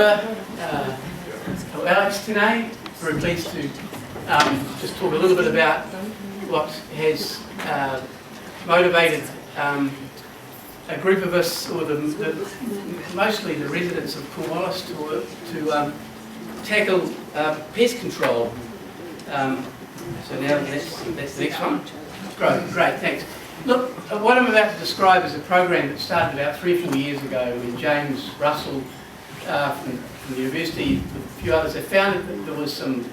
order. Alex today, very pleased to just talk a little bit about what has motivated a group of us, or mostly the residents of Cornwallis, to tackle pest control. So now that's the next one. Great, thanks. Look, what I'm about to describe is a program that started about 3 or 4 years ago when James Russell from the university, with a few others, they found that there was some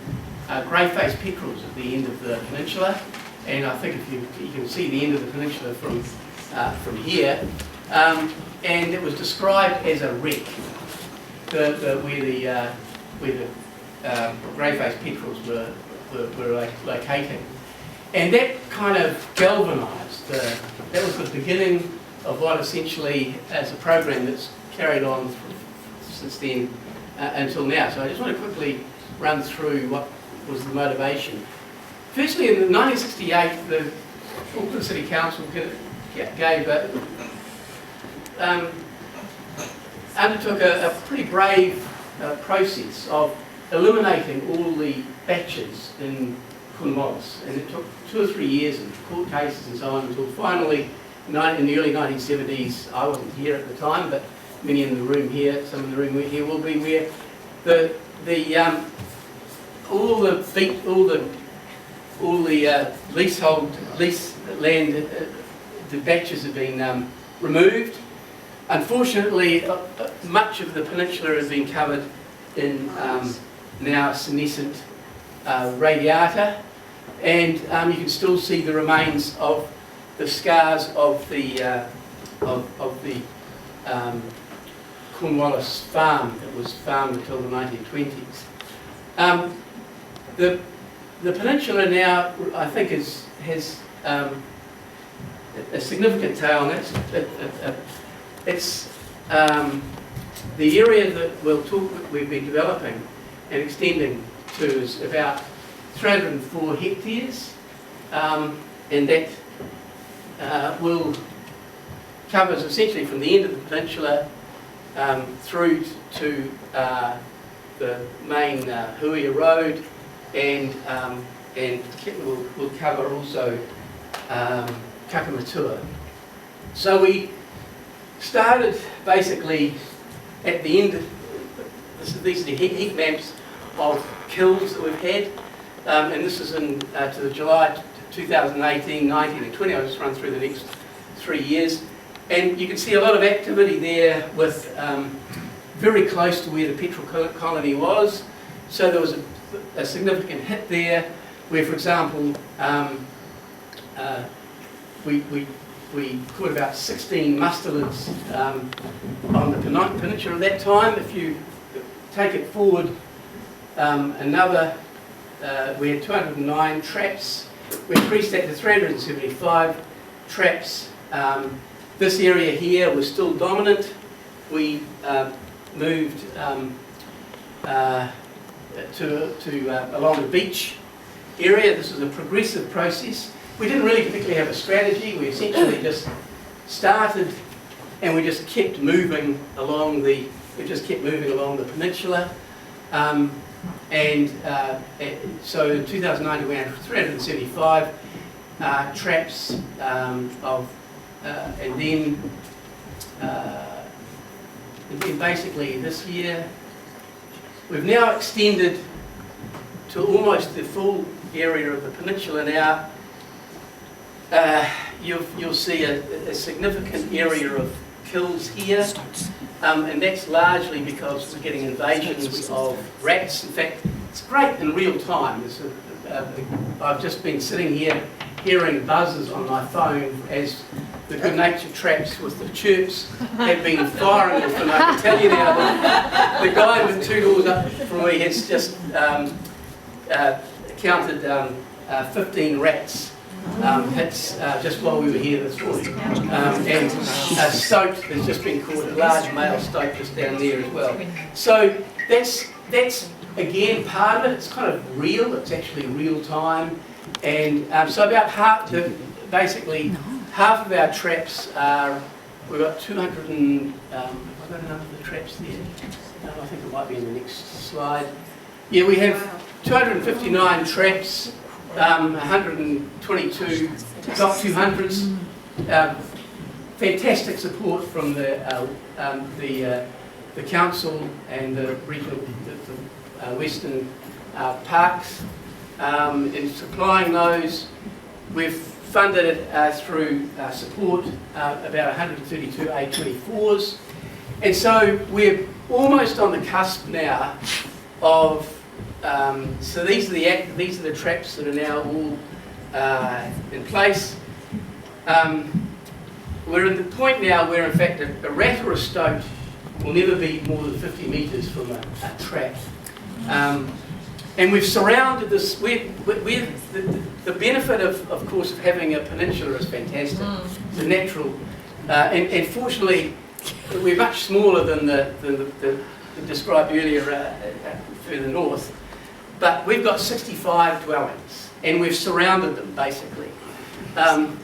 grey-faced petrels at the end of the peninsula, and I think if you can see the end of the peninsula from here, and it was described as a wreck, where the grey-faced petrels were located. And that kind of galvanised, that was the beginning of what essentially is a program that's carried on since then until now. So I just want to quickly run through what was the motivation. Firstly, in 1968, the Auckland City Council undertook a pretty brave process of eliminating all the batches in Cornwallis, and it took 2 or 3 years of court cases and so on until finally, in the early 1970s, I wasn't here at the time, but many in the room here, some in the room here will be, where all the lease land, the batches have been removed. Unfortunately, much of the peninsula has been covered in now senescent radiata, and you can still see the remains of the scars of the Cornwallis farm that was farmed until the 1920s. The peninsula now, I think, has a significant tail, and it's the area that we've been developing and extending to is about 304 hectares, and that covers essentially from the end of the peninsula through to the main Huia Road, and will cover also Kakamatua. So we started basically at the end. These are the heat maps of kills that we've had, and this is to the July 2018, 19 and 20. I'll just run through the next 3 years, and you can see a lot of activity there with very close to where the petrel colony was. So there was a significant hit there where, for example, we caught about 16 mustelids on the peninsula at that time. If you take it forward another, we had 209 traps. We increased that to 375 traps. This area here was still dominant. We moved along the beach area. This was a progressive process. We didn't really particularly have a strategy. We essentially just started, and we just kept moving along the peninsula. So in 2019 we had 375 traps and then basically this year we've now extended to almost the full area of the peninsula now. You'll see a significant area of kills here, and that's largely because we're getting invasions of rats. In fact, it's great in real time. I've just been sitting here hearing buzzes on my phone as the good-natured traps with the chirps have been firing off, and I can tell you now that the guy with 2 doors up from me has just counted 15 rats hits just while we were here this morning, and a stoat has just been caught, a large male stoat just down there as well. So that's again part of it. It's kind of real. It's actually real time, and so about basically half of our traps are. We've got 200 and I've got a number of the traps there. I think it might be in the next slide. Yeah, we have 259 traps, 122 Dock 200s. Fantastic support from the council and the regional, the Western parks in supplying those. We've funded it through support about 132 A24s, and so we're almost on the cusp now of. So these are the traps that are now all in place. We're at the point now where, in fact, a rat or a stoat will never be more than 50 metres from a trap. And we've surrounded this. The benefit of course, of having a peninsula is fantastic. It's a natural, and fortunately, we're much smaller than the described earlier further north. But we've got 65 dwellings, and we've surrounded them basically, and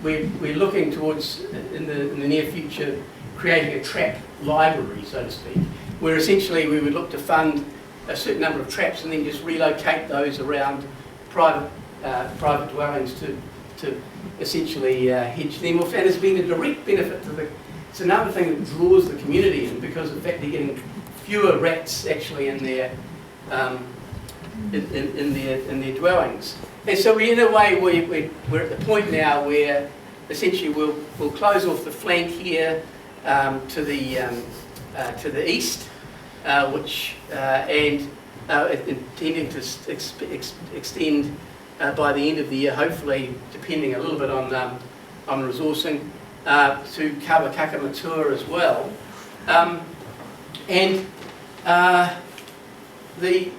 we're looking towards in the near future creating a trap library, so to speak, where essentially we would look to fund a certain number of traps and then just relocate those around private dwellings to essentially hedge them off. And it's been a direct benefit to the. It's another thing that draws the community in, because in fact they're getting fewer rats actually in their in their dwellings. And so in a way we're at the point now where essentially we'll close off the flank here to the east, which and intending to extend by the end of the year, hopefully, depending a little bit on resourcing, to cover Kakamatua as well. And the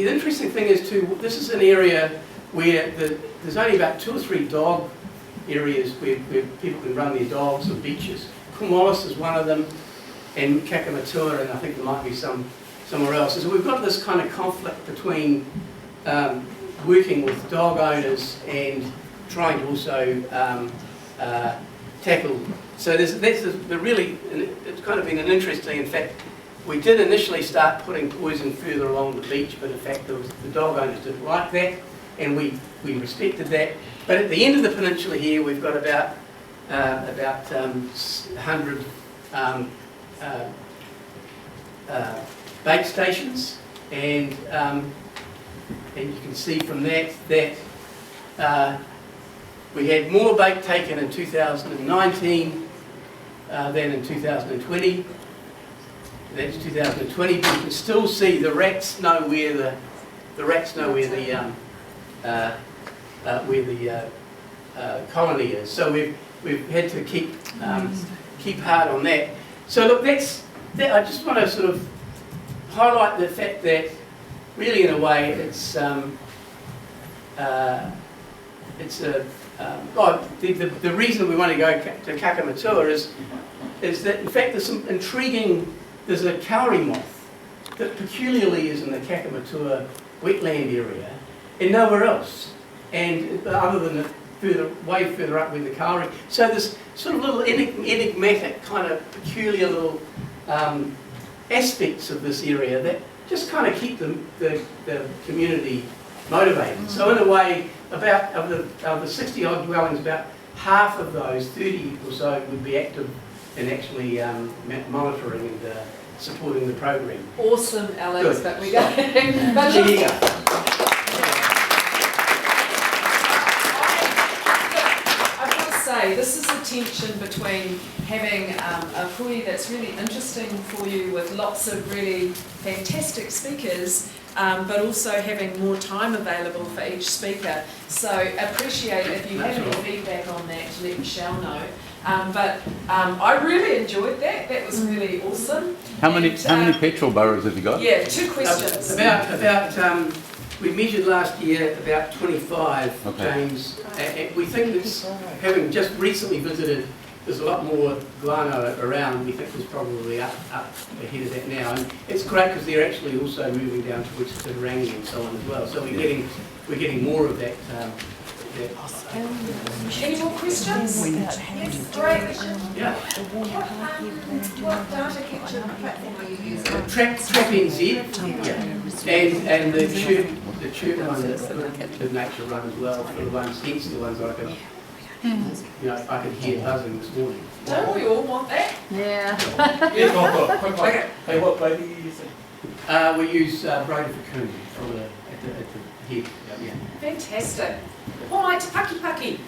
interesting thing is too, this is an area where there's only about 2 or 3 dog areas where people can run their dogs or beaches. Cornwallis is one of them, and Kakamatua, and I think there might be somewhere else. So we've got this kind of conflict between working with dog owners and trying to also tackle. So it's kind of been an interesting. In fact, we did initially start putting poison further along the beach, but in fact the dog owners didn't like that, and we respected that. But at the end of the peninsula here, we've got about 100 bait stations, and you can see from that we had more bait taken in 2019 than in 2020. That's 2020, but you can still see the rats know where the colony is. So we've had to keep hard on that. So look, I just want to sort of highlight the fact that really, in a way, the reason we want to go to Kakamatua is that in fact there's a kauri moth that peculiarly is in the Kakamatua wetland area and nowhere else, and other than way further up with the kauri. So there's sort of little enigmatic, kind of peculiar little aspects of this area that just kind of keep the community motivated. So in a way, about of the 60 odd dwellings, about half of those, 30 or so, would be active in actually monitoring and supporting the program. Awesome, Alex. Good. But we go. There you go. I've got to say, this is the tension between having a pui that's really interesting for you with lots of really fantastic speakers, but also having more time available for each speaker. So appreciate if you have any feedback on that, let Michelle know. But I really enjoyed that. That was really awesome. How many petrel burrows have you got? Yeah, 2 questions. We measured last year about 25, okay. James. We think it's, having just recently visited, there's a lot more guano around. We think there's probably up ahead of that now. And it's great because they're actually also moving down towards the Rangi and so on as well. So we're getting more of that Any more questions? Yes, great. Yeah. What data capture platform are you using? Trap NZ, yeah. And the tube one that the nature run as well, for the ones, hence the ones I can, I could hear buzzing this morning. Don't we all want that? Yeah. Okay. Hey, what baby are you using? We use Broden for Coon at the head. Yeah. Fantastic. All right, Paki Paki.